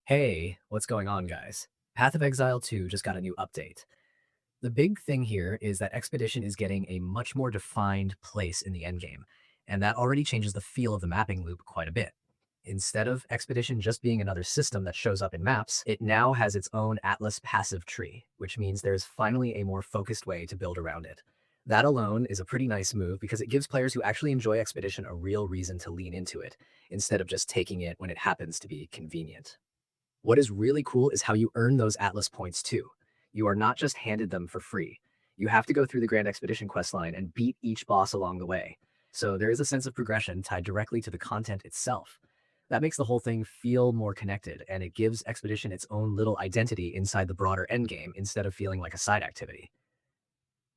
Hey, what's going on, guys? Path of Exile 2 just got a new update. The big thing here is that Expedition is getting a much more defined place in the endgame, and that already changes the feel of the mapping loop quite a bit. Instead of Expedition just being another system that shows up in maps, it now has its own Atlas passive tree, which means there's finally a more focused way to build around it. That alone is a pretty nice move because it gives players who actually enjoy Expedition a real reason to lean into it, instead of just taking it when it happens to be convenient. What is really cool is how you earn those Atlas points too. You are not just handed them for free. You have to go through the Grand Expedition questline and beat each boss along the way. So there is a sense of progression tied directly to the content itself. That makes the whole thing feel more connected, and it gives Expedition its own little identity inside the broader endgame instead of feeling like a side activity.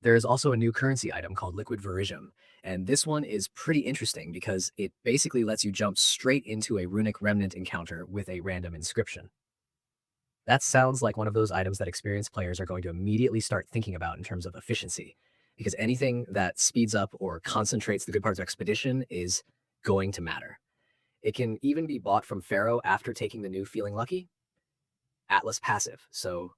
There is also a new currency item called Liquid Verisium, and this one is pretty interesting because it basically lets you jump straight into a runic remnant encounter with a random inscription. That sounds like one of those items that experienced players are going to immediately start thinking about in terms of efficiency, because anything that speeds up or concentrates the good parts of Expedition is going to matter. It can even be bought from Pharaoh after taking the new Feeling Lucky, Atlas passive. So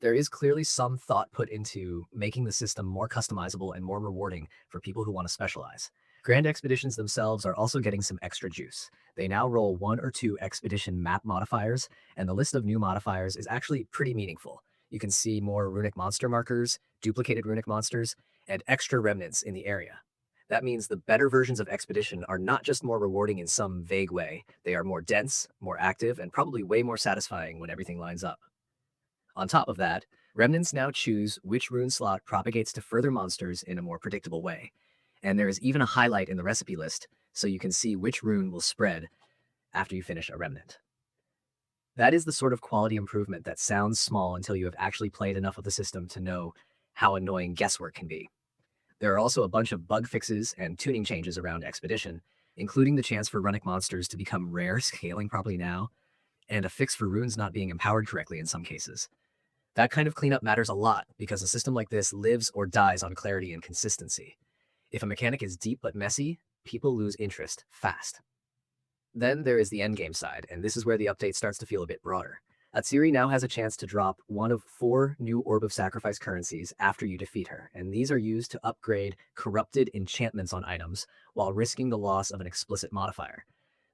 there is clearly some thought put into making the system more customizable and more rewarding for people who want to specialize. Grand Expeditions themselves are also getting some extra juice. They now roll one or two expedition map modifiers, and the list of new modifiers is actually pretty meaningful. You can see more runic monster markers, duplicated runic monsters, and extra remnants in the area. That means the better versions of Expedition are not just more rewarding in some vague way, they are more dense, more active, and probably way more satisfying when everything lines up. On top of that, remnants now choose which rune slot propagates to further monsters in a more predictable way. And there is even a highlight in the recipe list, so you can see which rune will spread after you finish a remnant. That is the sort of quality improvement that sounds small until you have actually played enough of the system to know how annoying guesswork can be. There are also a bunch of bug fixes and tuning changes around Expedition, including the chance for runic monsters to become rare scaling properly now, and a fix for runes not being empowered correctly in some cases. That kind of cleanup matters a lot because a system like this lives or dies on clarity and consistency. If a mechanic is deep but messy, people lose interest fast. Then there is the endgame side, and this is where the update starts to feel a bit broader. Atziri now has a chance to drop one of 4 new Orb of Sacrifice currencies after you defeat her, and these are used to upgrade corrupted enchantments on items while risking the loss of an explicit modifier.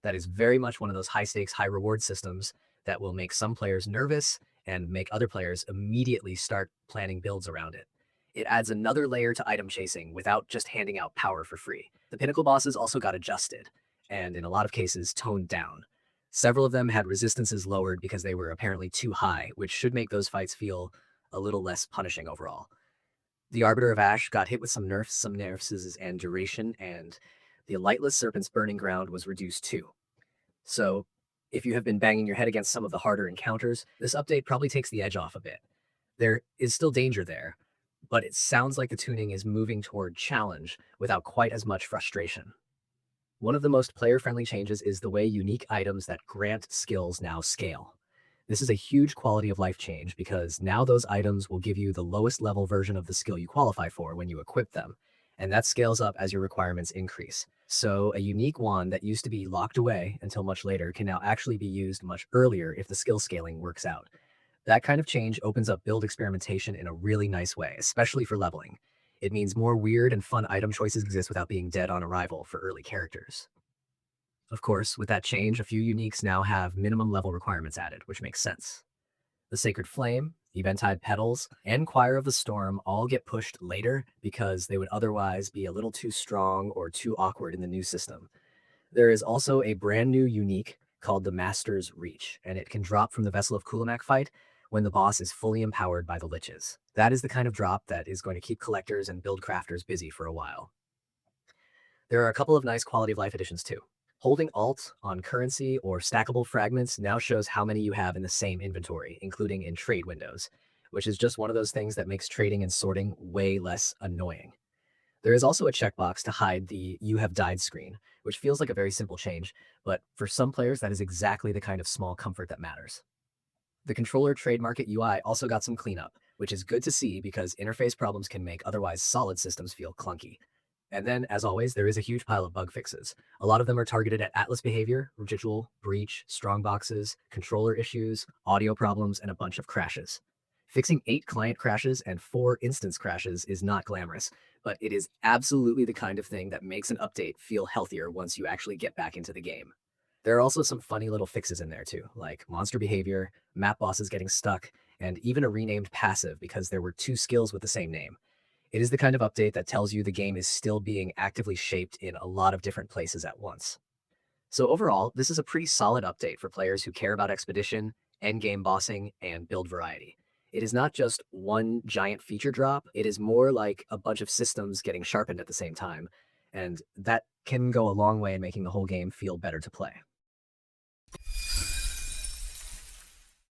That is very much one of those high stakes, high reward systems that will make some players nervous and make other players immediately start planning builds around it. It adds another layer to item chasing without just handing out power for free. The Pinnacle bosses also got adjusted, and in a lot of cases, toned down. Several of them had resistances lowered because they were apparently too high, which should make those fights feel a little less punishing overall. The Arbiter of Ash got hit with some nerfs and duration, and the Lightless Serpent's Burning Ground was reduced too. So, if you have been banging your head against some of the harder encounters, this update probably takes the edge off a bit. There is still danger there, but it sounds like the tuning is moving toward challenge without quite as much frustration. One of the most player-friendly changes is the way unique items that grant skills now scale. This is a huge quality of life change because now those items will give you the lowest level version of the skill you qualify for when you equip them, and that scales up as your requirements increase. So a unique wand that used to be locked away until much later can now actually be used much earlier if the skill scaling works out. That kind of change opens up build experimentation in a really nice way, especially for leveling. It means more weird and fun item choices exist without being dead on arrival for early characters. Of course, with that change, a few uniques now have minimum level requirements added, which makes sense. The Sacred Flame, Eventide Petals, and Choir of the Storm all get pushed later because they would otherwise be a little too strong or too awkward in the new system. There is also a brand new unique called the Master's Reach, and it can drop from the Vessel of Kulamak fight when the boss is fully empowered by the Liches. That is the kind of drop that is going to keep collectors and build crafters busy for a while. There are a couple of nice quality of life additions too. Holding Alt on currency or stackable fragments now shows how many you have in the same inventory, including in trade windows, which is just one of those things that makes trading and sorting way less annoying. There is also a checkbox to hide the "You have died" screen, which feels like a very simple change, but for some players that is exactly the kind of small comfort that matters. The controller trade market UI also got some cleanup, which is good to see because interface problems can make otherwise solid systems feel clunky. And then, as always, there is a huge pile of bug fixes. A lot of them are targeted at Atlas behavior, residual, breach, strongboxes, controller issues, audio problems, and a bunch of crashes. Fixing 8 client crashes and 4 instance crashes is not glamorous, but it is absolutely the kind of thing that makes an update feel healthier once you actually get back into the game. There are also some funny little fixes in there too, like monster behavior, map bosses getting stuck, and even a renamed passive because there were 2 skills with the same name. It is the kind of update that tells you the game is still being actively shaped in a lot of different places at once. So overall, this is a pretty solid update for players who care about expedition, endgame bossing, and build variety. It is not just one giant feature drop, it is more like a bunch of systems getting sharpened at the same time, and that can go a long way in making the whole game feel better to play.